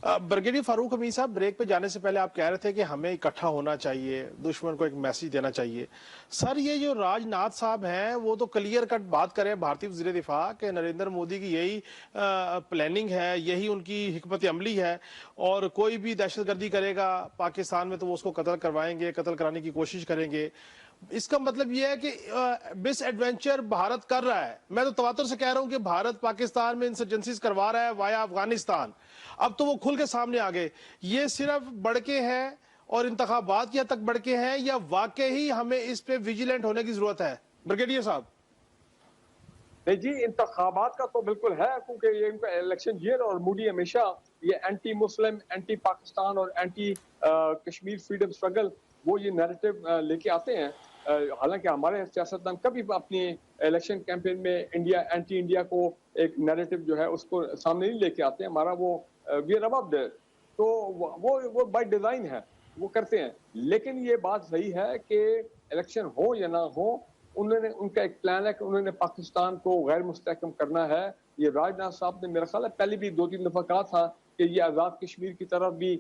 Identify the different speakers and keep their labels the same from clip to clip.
Speaker 1: Brigadier Farooq Hamid साहब, break पे जाने से पहले आप कह रहे थे कि हमें इकट्ठा होना चाहिए, दुश्मन को एक मैसेज देना चाहिए। सर, ये जो राजनाथ साहब हैं वो तो क्लियर कट बात करें भारतीय वज़ीर दिफा कि नरेंद्र मोदी की यही प्लानिंग है, यही उनकी हिकमत अमली है, और कोई भी दहशतगर्दी करेगा पाकिस्तान में तो वो उसको कत्ल करवाएंगे, कत्ल कराने की कोशिश करेंगे। इसका मतलब ये है कि मिस एडवेंचर भारत कर रहा है। मैं तो तवातुर से कह रहा हूं कि भारत पाकिस्तान में इंसर्जेंसीज करवा रहा है वाया अफगानिस्तान। अब तो वो खुल के सामने आ गए। ये सिर्फ बढ़के है और इंतखाबात की हद तक बढ़के हैं, या वाकई ही हमें इस पे विजिलेंट होने की जरूरत है ब्रिगेडियर साहब?
Speaker 2: नहीं जी, इंतखाबात का तो बिल्कुल है, क्योंकि ये इनका इलेक्शन ईयर और मोदी हमेशा ये एंटी मुस्लिम, एंटी पाकिस्तान और एंटी कश्मीर फ्रीडम स्ट्रगल वो ये नैरेटिव लेके आते हैं। हालांकि हमारे सियासतदान कभी अपनी इलेक्शन कैंपेन में इंडिया एंटी इंडिया को एक नैरेटिव जो है उसको सामने नहीं लेके आते हैं। हमारा वो वी आर अबव देयर, तो वो बाय डिजाइन है, वो करते हैं। लेकिन ये बात सही है कि इलेक्शन हो या ना हो, उन्होंने उनका एक प्लान है कि उन्होंने पाकिस्तान को गैर मुस्तहकम करना है। ये राजनाथ साहब ने मेरा ख्याल है पहले भी 2-3 दफा कहा था कि ये आज़ाद कश्मीर की तरफ भी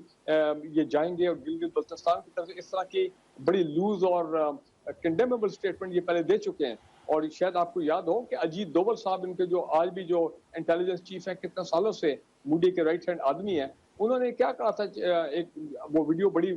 Speaker 2: ये जाएंगे, और गिलगित बल्तिस्तान की तरफ इस तरह की बड़ी लूज और कंडेमेबल स्टेटमेंट ये पहले दे चुके हैं। और शायद आपको याद हो कि अजीत डोवल साहब, इनके जो आज भी जो इंटेलिजेंस चीफ है, कितने सालों से मोदी के राइट हैंड आदमी है, उन्होंने क्या कहा था, एक वो वीडियो बड़ी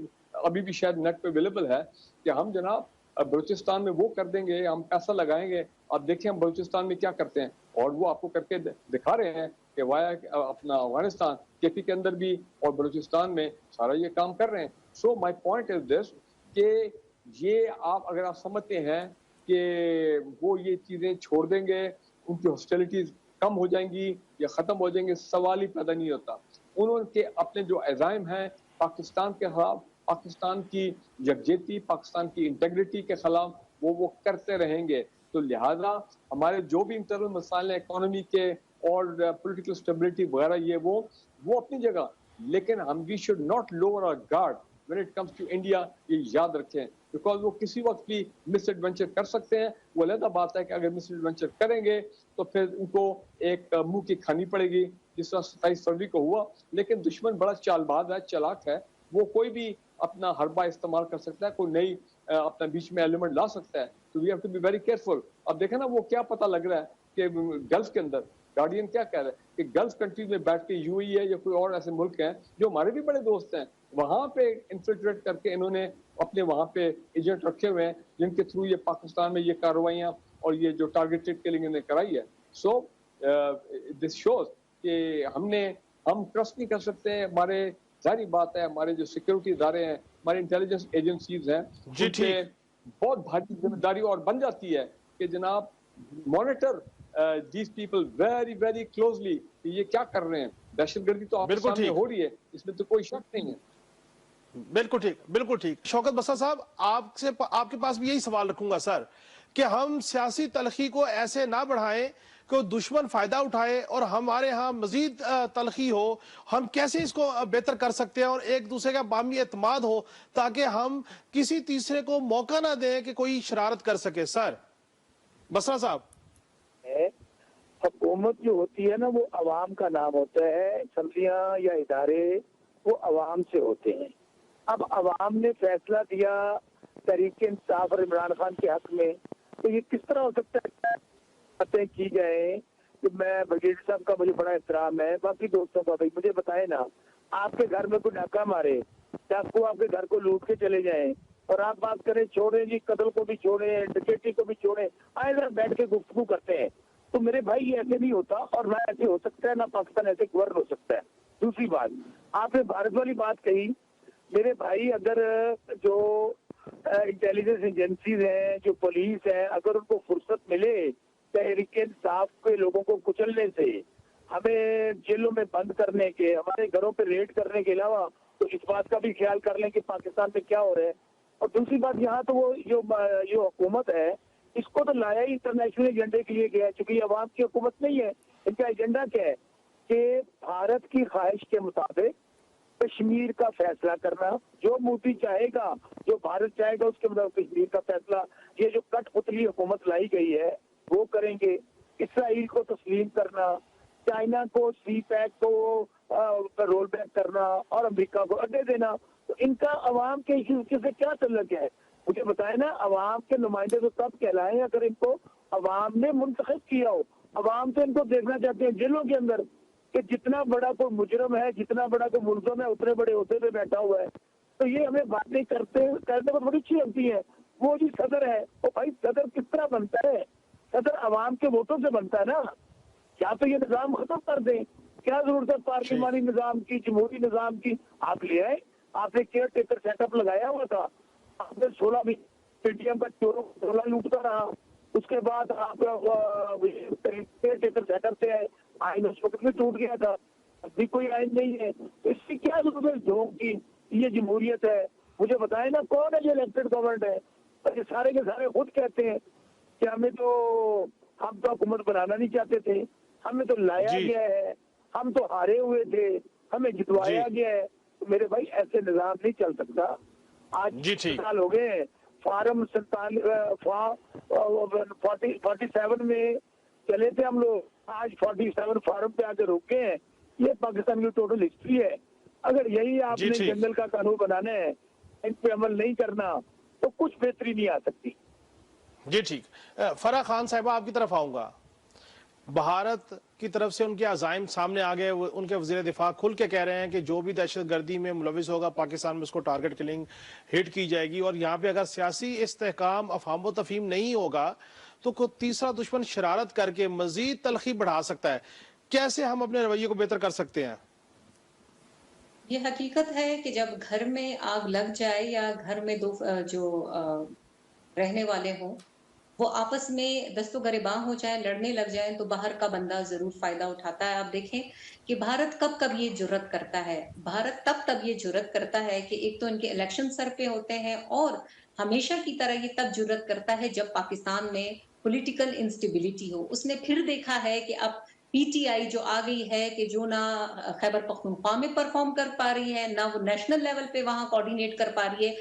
Speaker 2: अभी भी शायद नेट पे अवेलेबल है, कि हम जनाब बलूचिस्तान में वो कर देंगे, हम पैसा लगाएंगे, आप देखिए हम बलूचिस्तान में क्या करते हैं। और वो आपको करके दिखा रहे हैं कि वाया अपना अफगानिस्तान केपी के अंदर भी और बलूचिस्तान में सारा ये काम कर रहे हैं। So my point is this कि ये आप अगर आप समझते हैं कि वो ये चीजें छोड़ देंगे, उनकी हॉस्टिलिटीज कम हो जाएंगी या खत्म हो जाएंगे, सवाल ही पैदा नहीं होता। उन्होंने अपने जो अज़ाइम हैं पाकिस्तान के खिलाफ, पाकिस्तान की यकजहती, पाकिस्तान की इंटेग्रिटी के खिलाफ वो करते रहेंगे। तो लिहाजा हमारे जो भी इंटरनल मसाइल हैं इकोनॉमी के और पॉलिटिकल स्टेबिलिटी वगैरह, ये वो अपनी जगह, लेकिन हम we should not lower our guard when it comes to India, ये याद रखें। बिकॉज वो किसी वक्त भी मिस एडवेंचर कर सकते हैं। वो अलग बात है कि अगर मिस एडवेंचर करेंगे तो फिर उनको एक मुंह की खानी पड़ेगी, जिस तरह 27 फरवरी को हुआ। लेकिन दुश्मन बड़ा चालबाज है, चालाक है, वो कोई भी अपना हरबा इस्तेमाल कर सकता है, कोई नई अपना बीच में एलिमेंट ला सकता है। तो we have to be very careful. अब देखें ना, वो क्या पता लग रहा है कि गल्फ के अंदर गार्डियन क्या कह रहा है कि गल्फ कंट्रीज में बैठ के यूएई है या कोई और ऐसे मुल्क हैं जो हमारे भी बड़े दोस्त हैं, वहां पे इन्फिल्ट्रेट करके इन्होंने अपने वहां पे एजेंट रखे हुए हैं, जिनके थ्रू ये पाकिस्तान में ये कार्रवाइयां और ये जो टारगेटेड किलिंग इन्हें कराई है। सो दिस शोज कि हम ट्रस्ट नहीं कर सकते हैं। हमारे जारी बात है, हमारे जो सिक्योरिटी इदारे हैं, हमारी इंटेलिजेंस एजेंसीज हैं, उन पे बहुत भारी जिम्मेदारी और बन जाती है कि जनाब monitor these people very very closely, ये क्या कर रहे हैं। दहशतगर्दी तो आपके सामने हो रही है, इसमें तो कोई शक नहीं है।
Speaker 1: बिल्कुल ठीक, बिल्कुल ठीक। शौकत बसर साहब, आपके पास भी यही सवाल रखूंगा सर, कि हम सियासी तलखी को ऐसे ना बढ़ाएं कि दुश्मन फायदा उठाए और हमारे यहाँ मजीद तलखी हो। हम कैसे इसको बेहतर कर सकते हैं और एक दूसरे का बामी एतमाद हो, ताकि हम किसी तीसरे को मौका ना दें कि कोई शरारत कर सके। सर बसरा साहब,
Speaker 3: हुकूमत जो होती है ना, वो अवाम का नाम होता है। असम्बलियां या इदारे वो अवाम से होते हैं। अब अवाम ने फैसला दिया तहरीक इंसाफ और इमरान खान के हक में, तो ये किस तरह हो सकता है बातें की जाए। कि मैं ब्रिगेडियर साहब का मुझे बड़ा एहतराम है, बाकी दोस्तों का भी। मुझे बताए ना, आपके घर में कोई डाका मारे, डाकू आपके घर को लूट के चले जाए, और आप बात करें छोड़े जी, कत्ल को भी छोड़े, डकैती को भी छोड़े, आए इधर बैठ के गुफ्तगू करते हैं। तो मेरे भाई ये ऐसे नहीं होता, और ना ऐसे हो सकता है, ना पाकिस्तान ऐसे गवर्न हो सकता है। दूसरी बात, आपने भारत वाली बात कही। मेरे भाई, अगर जो इंटेलिजेंस एजेंसीज हैं, जो पुलिस है, अगर उनको फुर्सत मिले तहरीक इंसाफ के लोगों को कुचलने से, हमें जेलों में बंद करने के, हमारे घरों पे रेड करने के अलावा, तो इस बात का भी ख्याल कर लें कि पाकिस्तान में क्या हो रहा है। और दूसरी बात, यहाँ तो वो जो हुकूमत है, इसको तो लाया ही इंटरनेशनल एजेंडे के लिए गया है, चूंकि अवाम की हुकूमत नहीं है। इनका एजेंडा क्या है कि भारत की ख्वाहिश के मुताबिक कश्मीर का फैसला करना, जो मोदी चाहेगा, जो भारत चाहेगा, उसके मुताबिक कश्मीर का फैसला। ये जो कठपुतली हुकूमत लाई गई है वो करेंगे। इसराइल को तस्लीम करना, चाइना को सी पैक को رول بیک کرنا اور امریکہ کو اڈے دینا، تو ان کا عوام کے ایشوز سے کیا تعلق ہے؟ مجھے بتائیں نا، عوام کے نمائندے تو تب کہلائیں اگر ان کو عوام نے منتخب کیا ہو۔ عوام تو ان کو دیکھنا چاہتے ہیں جیلوں کے اندر کہ جتنا بڑا کوئی مجرم ہے، جتنا بڑا کوئی ملزم ہے، اتنے بڑے عہدے پہ بیٹھا ہوا ہے۔ تو یہ ہمیں باتیں کرنے کو بڑی اچھی لگتی ہے۔ وہ جی صدر ہے، وہ بھائی صدر کس طرح بنتا ہے؟ صدر عوام کے ووٹوں سے بنتا ہے نا۔ یا تو یہ نظام ختم کر دیں، کیا ضرورت ہے پارلیمانی نظام کی، جمہوری نظام کی؟ آپ لے آئے، آپ نے کیئر ٹیکر سیٹ اپ لگایا ہوا تھا، آپ نے 16 بھی پی ٹی ایم کا چوروں کو لوٹتا رہا، اس کے بعد آپ کیئر ٹیکر سیٹ اپ سے آئین اس وقت بھی ٹوٹ گیا تھا، اب بھی کوئی آئین نہیں ہے، تو اس کی کیا ضرورت ہے جھونک کی؟ یہ جمہوریت ہے؟ مجھے بتائیں نا کون ہے یہ الیکٹڈ گورنمنٹ ہے؟ اور یہ سارے کے سارے خود کہتے ہیں کہ ہم تو حکومت بنانا نہیں چاہتے تھے، ہمیں تو لایا گیا ہے، ہم تو ہارے ہوئے تھے، ہمیں جتوایا گیا ہے۔ تو میرے بھائی ایسے نظام نہیں چل سکتا۔ آج سال ہو گئے فارم 47 میں چلے تھے ہم لوگ، آج 47 فارم پہ آ کے رک گئے ہیں۔ یہ پاکستان کی ٹوٹل ہسٹری ہے۔ اگر یہی آپ نے جنگل کا قانون بنانا ہے، ان پہ عمل نہیں کرنا، تو کچھ بہتری نہیں آ سکتی۔
Speaker 1: جی ٹھیک، فرح خان صاحبہ آپ کی طرف آؤں گا۔ بھارت کی طرف سے ان کے عزائم سامنے آ گئے، ان کے وزیر دفاع کھل کے کہہ رہے ہیں کہ جو بھی دہشت گردی میں ملوث ہوگا پاکستان میں اس کو ٹارگٹ کلنگ ہٹ کی جائے گی، اور یہاں پہ اگر سیاسی استحکام، افہام و تفہیم نہیں ہوگا تو کوئی تیسرا دشمن شرارت کر کے مزید تلخی بڑھا سکتا ہے۔ کیسے ہم اپنے رویے کو بہتر کر سکتے ہیں؟
Speaker 4: یہ حقیقت ہے کہ جب گھر میں آگ لگ جائے یا گھر میں جو رہنے والے ہوں وہ آپس میں دست و گریباں ہو جائیں، لڑنے لگ جائیں، تو باہر کا بندہ ضرور فائدہ اٹھاتا ہے۔ آپ دیکھیں کہ بھارت کب یہ جرت کرتا ہے، بھارت تب یہ جرت کرتا ہے کہ ایک تو ان کے الیکشن سر پہ ہوتے ہیں، اور ہمیشہ کی طرح یہ تب جرت کرتا ہے جب پاکستان میں پولیٹیکل انسٹیبلٹی ہو۔ اس نے پھر دیکھا ہے کہ اب پی ٹی آئی جو آ گئی ہے کہ جو نہ خیبر پختونخوا میں پرفارم کر پا رہی ہے، نہ وہ نیشنل لیول پہ وہاں کوارڈینیٹ کر پا رہی ہے،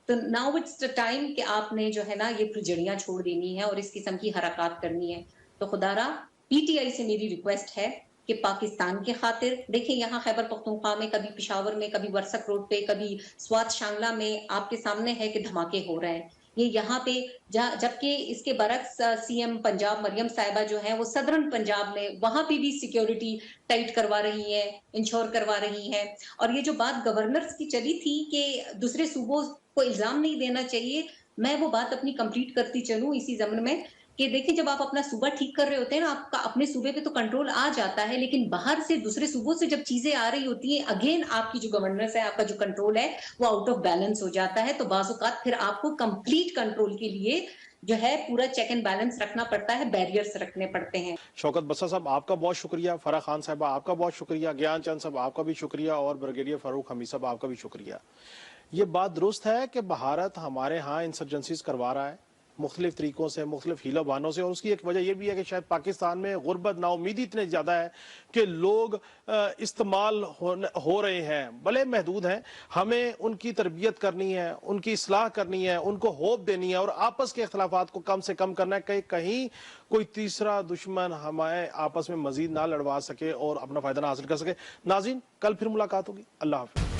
Speaker 4: تو ناؤ اٹس دا ٹائم کہ آپ نے جو ہے نا یہ جڑیاں چھوڑ دینی ہے اور اس قسم کی حرکات کرنی ہے۔ تو خدا را پی ٹی آئی سے میری ریکویسٹ ہے کہ پاکستان کے خاطر دیکھیں، یہاں خیبر پختونخوا میں کبھی پشاور میں، کبھی ورسک روڈ پہ، کبھی سوات شانگلہ میں آپ کے سامنے ہے کہ دھماکے ہو رہے ہیں۔ یہ یہاں پہ جبکہ اس کے برعکس سی ایم پنجاب مریم صاحبہ جو ہیں وہ صدرن پنجاب میں وہاں پہ بھی سیکیورٹی ٹائٹ کروا رہی ہیں، انشور کروا رہی ہیں۔ اور یہ جو بات گورنرز کی چلی تھی کہ دوسرے صوبوں کو الزام نہیں دینا چاہیے، میں وہ بات اپنی کمپلیٹ کرتی چلوں اسی ضمن میں کہ دیکھیں جب آپ اپنا صوبہ ٹھیک کر رہے ہوتے ہیں نا، آپ کا اپنے صوبے پہ تو کنٹرول آ جاتا ہے، لیکن باہر سے دوسرے صوبوں سے جب چیزیں آ رہی ہوتی ہیں، اگین آپ کی جو گورننس ہے، آپ کا جو کنٹرول ہے وہ آؤٹ آف بیلنس ہو جاتا ہے۔ تو بعض اوقات پھر آپ کو کمپلیٹ کنٹرول کے لیے جو ہے پورا چیک اینڈ بیلنس رکھنا پڑتا ہے، بیریئرز رکھنے پڑتے ہیں۔
Speaker 1: شوکت بسا صاحب آپ کا بہت شکریہ، فرح خان صاحبہ آپ کا بہت شکریہ، گیان چند صاحب آپ کا بھی شکریہ، اور بریگیڈیئر فاروق حمید صاحب آپ کا بھی شکریہ۔ یہ بات درست ہے کہ بھارت ہمارے ہاں انسرجنسیز کروا رہا ہے مختلف طریقوں سے، مختلف ہیلہ بہانوں سے، اور اس کی ایک وجہ یہ بھی ہے کہ شاید پاکستان میں غربت، نا امیدی اتنے زیادہ ہے کہ لوگ استعمال ہو رہے ہیں، بھلے محدود ہیں۔ ہمیں ان کی تربیت کرنی ہے، ان کی اصلاح کرنی ہے، ان کو ہوپ دینی ہے، اور آپس کے اختلافات کو کم سے کم کرنا ہے کہ کہیں کوئی تیسرا دشمن ہمیں آپس میں مزید نہ لڑوا سکے اور اپنا فائدہ نہ حاصل کر سکے۔ ناظرین، کل پھر ملاقات ہوگی۔ اللہ حافظ۔